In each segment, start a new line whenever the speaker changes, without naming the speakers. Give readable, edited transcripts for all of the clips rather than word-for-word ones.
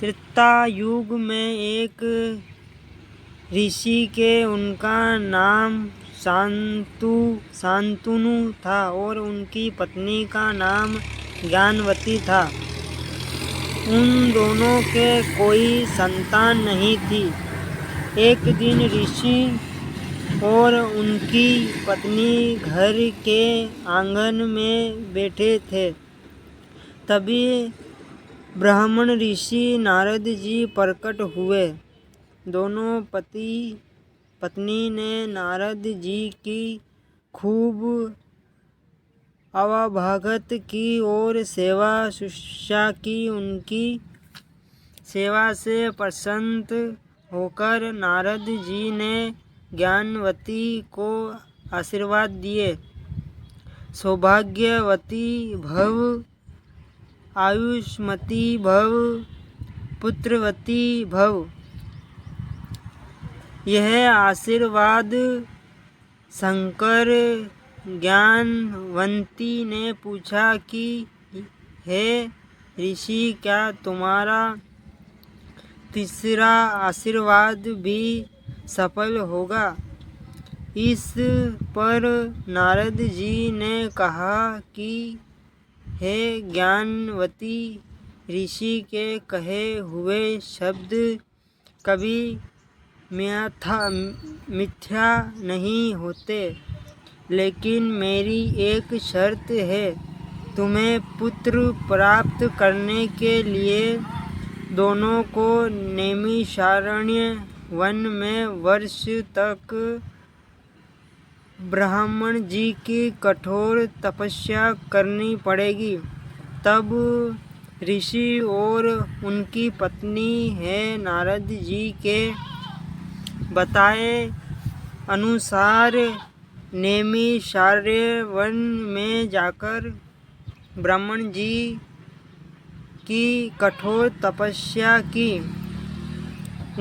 त्रेता युग में एक ऋषि के उनका नाम शांतनु था और उनकी पत्नी का नाम ज्ञानवती था। उन दोनों के कोई संतान नहीं थी। एक दिन ऋषि और उनकी पत्नी घर के आंगन में बैठे थे। तभी ब्राह्मण ऋषि नारद जी प्रकट हुए। दोनों पति पत्नी ने नारद जी की खूब अवभगत की और सेवा शुश्रूषा की। उनकी सेवा से प्रसन्न होकर नारद जी ने ज्ञानवती को आशीर्वाद दिए। सौभाग्यवती भव, आयुष्मती भव, पुत्रवती भव। यह आशीर्वाद शंकर ज्ञानवंती ने पूछा कि हे ऋषि, क्या तुम्हारा तीसरा आशीर्वाद भी सफल होगा? इस पर नारद जी ने कहा कि हे ज्ञानवती, ऋषि के कहे हुए शब्द कभी मिथ्या नहीं होते, लेकिन मेरी एक शर्त है। तुम्हें पुत्र प्राप्त करने के लिए दोनों को नैमिषारण्य वन में वर्ष तक ब्राह्मण जी की कठोर तपस्या करनी पड़ेगी। तब ऋषि और उनकी पत्नी है नारद जी के बताए अनुसार नैमिषारण्य वन में जाकर ब्राह्मण जी की कठोर तपस्या की।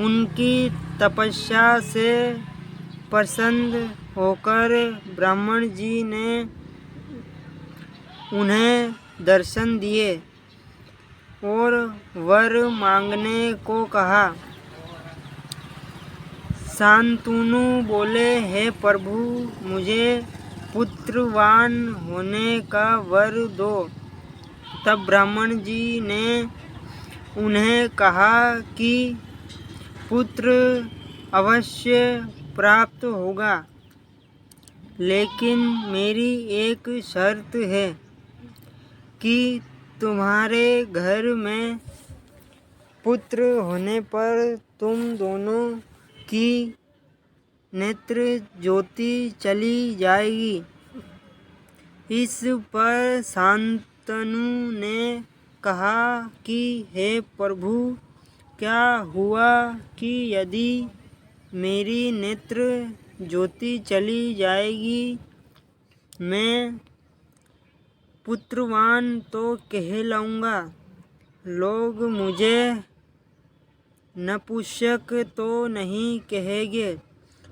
उनकी तपस्या से प्रसन्न होकर ब्राह्मण जी ने उन्हें दर्शन दिए और वर मांगने को कहा। शांतनु बोले, हे प्रभु, मुझे पुत्रवान होने का वर दो। तब ब्राह्मण जी ने उन्हें कहा कि पुत्र अवश्य प्राप्त होगा, लेकिन मेरी एक शर्त है कि तुम्हारे घर में पुत्र होने पर तुम दोनों की नेत्र ज्योति चली जाएगी। इस पर शांतनु ने कहा कि हे प्रभु, क्या हुआ कि यदि मेरी नेत्र ज्योति चली जाएगी, मैं पुत्रवान तो कहलाऊंगा, लोग मुझे नपुंसक तो नहीं कहेंगे।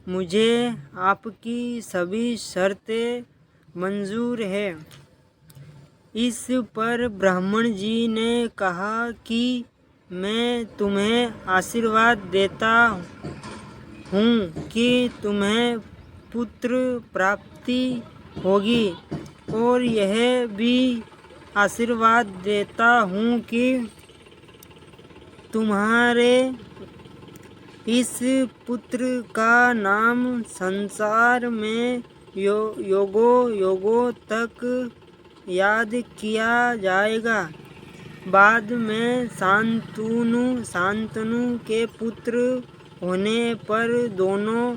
मुझे आपकी सभी शर्तें मंजूर है। इस पर ब्राह्मण जी ने कहा कि मैं तुम्हें आशीर्वाद देता हूँ कि तुम्हें पुत्र प्राप्ति होगी, और यह भी आशीर्वाद देता हूँ कि तुम्हारे इस पुत्र का नाम संसार में योगों तक याद किया जाएगा। बाद में शांतनु के पुत्र होने पर दोनों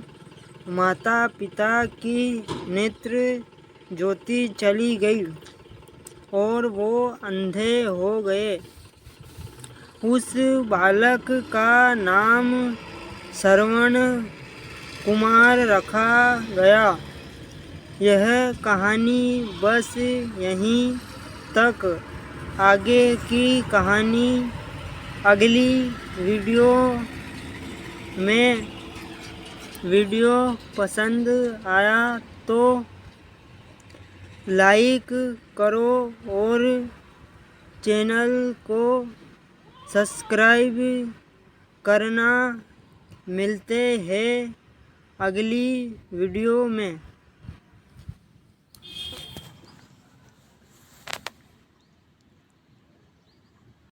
माता पिता की नेत्र ज्योति चली गई और वो अंधे हो गए। उस बालक का नाम श्रवण कुमार रखा गया। यह कहानी बस यहीं तक। आगे की कहानी अगली वीडियो में। वीडियो पसंद आया तो लाइक करो और चैनल को सब्सक्राइब करना। मिलते हैं अगली वीडियो में।